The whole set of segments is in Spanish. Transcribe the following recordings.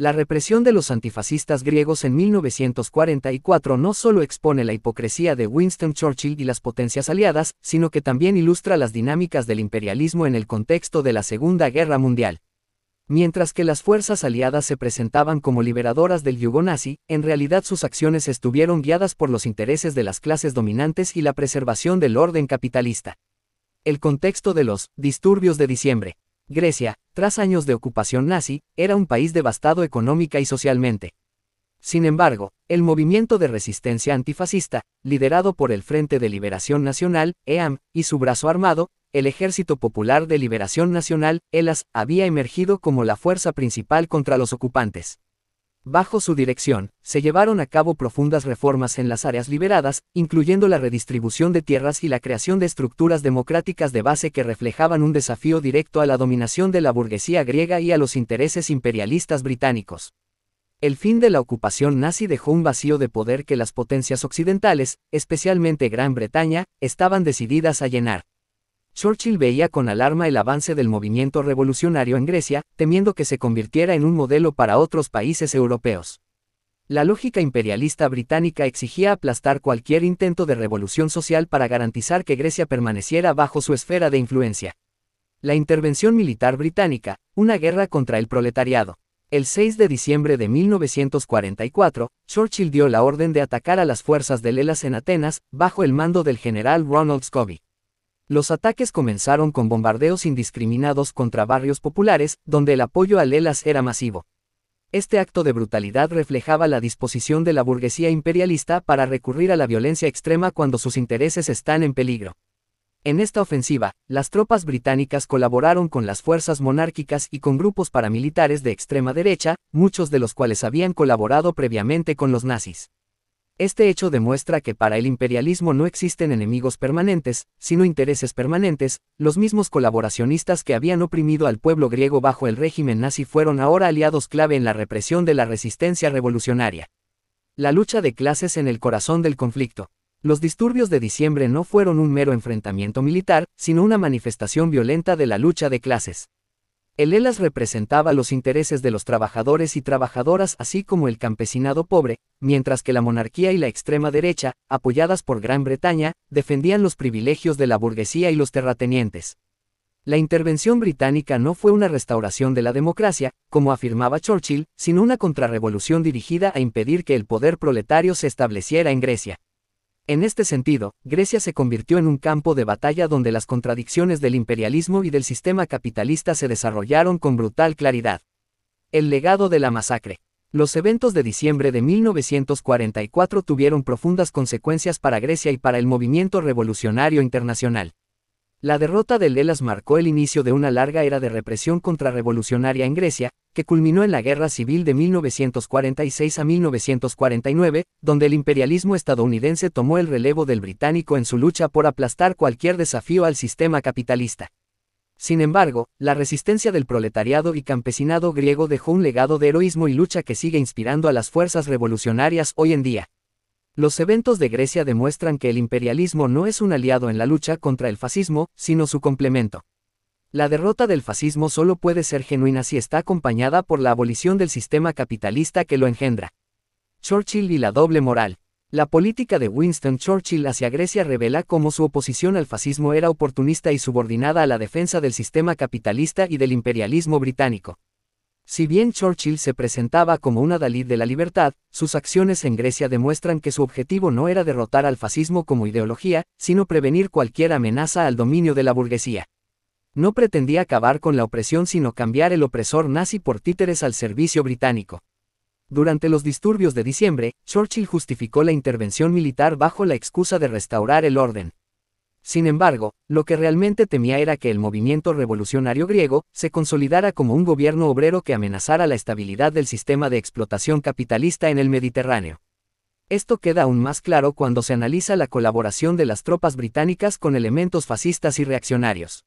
La represión de los antifascistas griegos en 1944 no solo expone la hipocresía de Winston Churchill y las potencias aliadas, sino que también ilustra las dinámicas del imperialismo en el contexto de la Segunda Guerra Mundial. Mientras que las fuerzas aliadas se presentaban como liberadoras del yugo nazi, en realidad sus acciones estuvieron guiadas por los intereses de las clases dominantes y la preservación del orden capitalista. El contexto de los disturbios de diciembre. Grecia, tras años de ocupación nazi, era un país devastado económica y socialmente. Sin embargo, el movimiento de resistencia antifascista, liderado por el Frente de Liberación Nacional, EAM, y su brazo armado, el Ejército Popular de Liberación Nacional, ELAS, había emergido como la fuerza principal contra los ocupantes. Bajo su dirección, se llevaron a cabo profundas reformas en las áreas liberadas, incluyendo la redistribución de tierras y la creación de estructuras democráticas de base que reflejaban un desafío directo a la dominación de la burguesía griega y a los intereses imperialistas británicos. El fin de la ocupación nazi dejó un vacío de poder que las potencias occidentales, especialmente Gran Bretaña, estaban decididas a llenar. Churchill veía con alarma el avance del movimiento revolucionario en Grecia, temiendo que se convirtiera en un modelo para otros países europeos. La lógica imperialista británica exigía aplastar cualquier intento de revolución social para garantizar que Grecia permaneciera bajo su esfera de influencia. La intervención militar británica, una guerra contra el proletariado. El 6 de diciembre de 1944, Churchill dio la orden de atacar a las fuerzas del ELAS en Atenas, bajo el mando del general Ronald Scobie. Los ataques comenzaron con bombardeos indiscriminados contra barrios populares, donde el apoyo al ELAS era masivo. Este acto de brutalidad reflejaba la disposición de la burguesía imperialista para recurrir a la violencia extrema cuando sus intereses están en peligro. En esta ofensiva, las tropas británicas colaboraron con las fuerzas monárquicas y con grupos paramilitares de extrema derecha, muchos de los cuales habían colaborado previamente con los nazis. Este hecho demuestra que para el imperialismo no existen enemigos permanentes, sino intereses permanentes. Los mismos colaboracionistas que habían oprimido al pueblo griego bajo el régimen nazi fueron ahora aliados clave en la represión de la resistencia revolucionaria. La lucha de clases en el corazón del conflicto. Los disturbios de diciembre no fueron un mero enfrentamiento militar, sino una manifestación violenta de la lucha de clases. El ELAS representaba los intereses de los trabajadores y trabajadoras así como el campesinado pobre, mientras que la monarquía y la extrema derecha, apoyadas por Gran Bretaña, defendían los privilegios de la burguesía y los terratenientes. La intervención británica no fue una restauración de la democracia, como afirmaba Churchill, sino una contrarrevolución dirigida a impedir que el poder proletario se estableciera en Grecia. En este sentido, Grecia se convirtió en un campo de batalla donde las contradicciones del imperialismo y del sistema capitalista se desarrollaron con brutal claridad. El legado de la masacre. Los eventos de diciembre de 1944 tuvieron profundas consecuencias para Grecia y para el movimiento revolucionario internacional. La derrota del ELAS marcó el inicio de una larga era de represión contrarrevolucionaria en Grecia, que culminó en la Guerra Civil de 1946 a 1949, donde el imperialismo estadounidense tomó el relevo del británico en su lucha por aplastar cualquier desafío al sistema capitalista. Sin embargo, la resistencia del proletariado y campesinado griego dejó un legado de heroísmo y lucha que sigue inspirando a las fuerzas revolucionarias hoy en día. Los eventos de Grecia demuestran que el imperialismo no es un aliado en la lucha contra el fascismo, sino su complemento. La derrota del fascismo solo puede ser genuina si está acompañada por la abolición del sistema capitalista que lo engendra. Churchill y la doble moral. La política de Winston Churchill hacia Grecia revela cómo su oposición al fascismo era oportunista y subordinada a la defensa del sistema capitalista y del imperialismo británico. Si bien Churchill se presentaba como un adalid de la libertad, sus acciones en Grecia demuestran que su objetivo no era derrotar al fascismo como ideología, sino prevenir cualquier amenaza al dominio de la burguesía. No pretendía acabar con la opresión sino cambiar el opresor nazi por títeres al servicio británico. Durante los disturbios de diciembre, Churchill justificó la intervención militar bajo la excusa de restaurar el orden. Sin embargo, lo que realmente temía era que el movimiento revolucionario griego se consolidara como un gobierno obrero que amenazara la estabilidad del sistema de explotación capitalista en el Mediterráneo. Esto queda aún más claro cuando se analiza la colaboración de las tropas británicas con elementos fascistas y reaccionarios.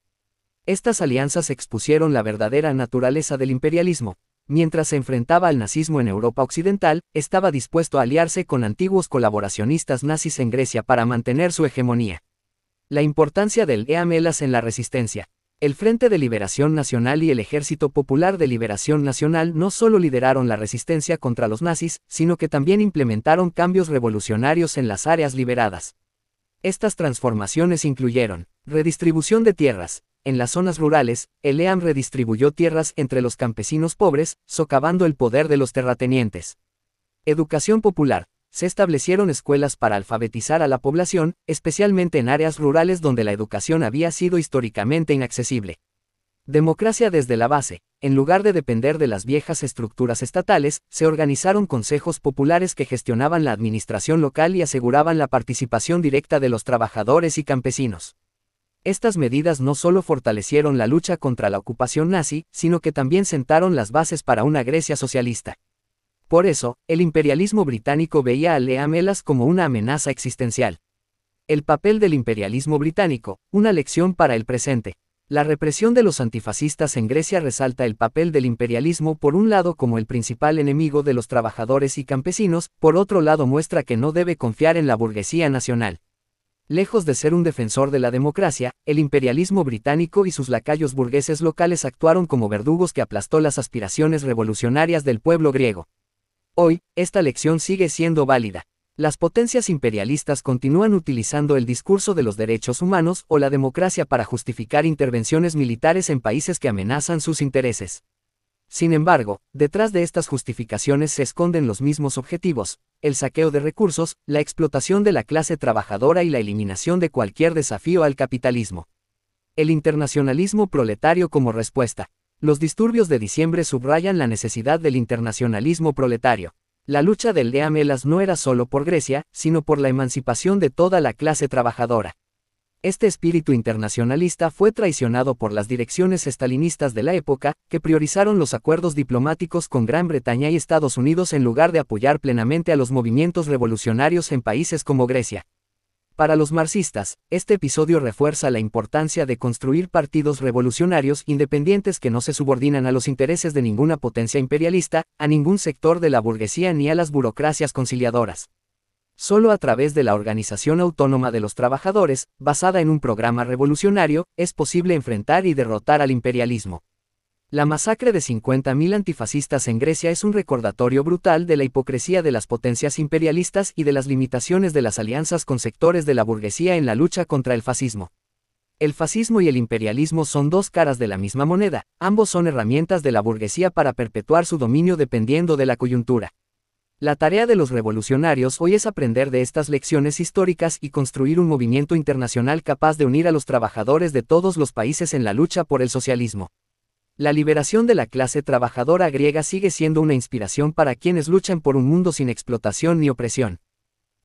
Estas alianzas expusieron la verdadera naturaleza del imperialismo. Mientras se enfrentaba al nazismo en Europa Occidental, estaba dispuesto a aliarse con antiguos colaboracionistas nazis en Grecia para mantener su hegemonía. La importancia del EAM-ELAS en la resistencia. El Frente de Liberación Nacional y el Ejército Popular de Liberación Nacional no solo lideraron la resistencia contra los nazis, sino que también implementaron cambios revolucionarios en las áreas liberadas. Estas transformaciones incluyeron redistribución de tierras. En las zonas rurales, el EAM redistribuyó tierras entre los campesinos pobres, socavando el poder de los terratenientes. Educación popular. Se establecieron escuelas para alfabetizar a la población, especialmente en áreas rurales donde la educación había sido históricamente inaccesible. Democracia desde la base. En lugar de depender de las viejas estructuras estatales, se organizaron consejos populares que gestionaban la administración local y aseguraban la participación directa de los trabajadores y campesinos. Estas medidas no solo fortalecieron la lucha contra la ocupación nazi, sino que también sentaron las bases para una Grecia socialista. Por eso, el imperialismo británico veía al EAM-ELAS como una amenaza existencial. El papel del imperialismo británico, una lección para el presente. La represión de los antifascistas en Grecia resalta el papel del imperialismo por un lado como el principal enemigo de los trabajadores y campesinos, por otro lado muestra que no debe confiar en la burguesía nacional. Lejos de ser un defensor de la democracia, el imperialismo británico y sus lacayos burgueses locales actuaron como verdugos que aplastó las aspiraciones revolucionarias del pueblo griego. Hoy, esta lección sigue siendo válida. Las potencias imperialistas continúan utilizando el discurso de los derechos humanos o la democracia para justificar intervenciones militares en países que amenazan sus intereses. Sin embargo, detrás de estas justificaciones se esconden los mismos objetivos: el saqueo de recursos, la explotación de la clase trabajadora y la eliminación de cualquier desafío al capitalismo. El internacionalismo proletario como respuesta. Los disturbios de diciembre subrayan la necesidad del internacionalismo proletario. La lucha del EAM-ELAS no era solo por Grecia, sino por la emancipación de toda la clase trabajadora. Este espíritu internacionalista fue traicionado por las direcciones estalinistas de la época, que priorizaron los acuerdos diplomáticos con Gran Bretaña y Estados Unidos en lugar de apoyar plenamente a los movimientos revolucionarios en países como Grecia. Para los marxistas, este episodio refuerza la importancia de construir partidos revolucionarios independientes que no se subordinan a los intereses de ninguna potencia imperialista, a ningún sector de la burguesía ni a las burocracias conciliadoras. Solo a través de la organización autónoma de los trabajadores, basada en un programa revolucionario, es posible enfrentar y derrotar al imperialismo. La masacre de 50.000 antifascistas en Grecia es un recordatorio brutal de la hipocresía de las potencias imperialistas y de las limitaciones de las alianzas con sectores de la burguesía en la lucha contra el fascismo. El fascismo y el imperialismo son dos caras de la misma moneda, ambos son herramientas de la burguesía para perpetuar su dominio dependiendo de la coyuntura. La tarea de los revolucionarios hoy es aprender de estas lecciones históricas y construir un movimiento internacional capaz de unir a los trabajadores de todos los países en la lucha por el socialismo. La liberación de la clase trabajadora griega sigue siendo una inspiración para quienes luchan por un mundo sin explotación ni opresión.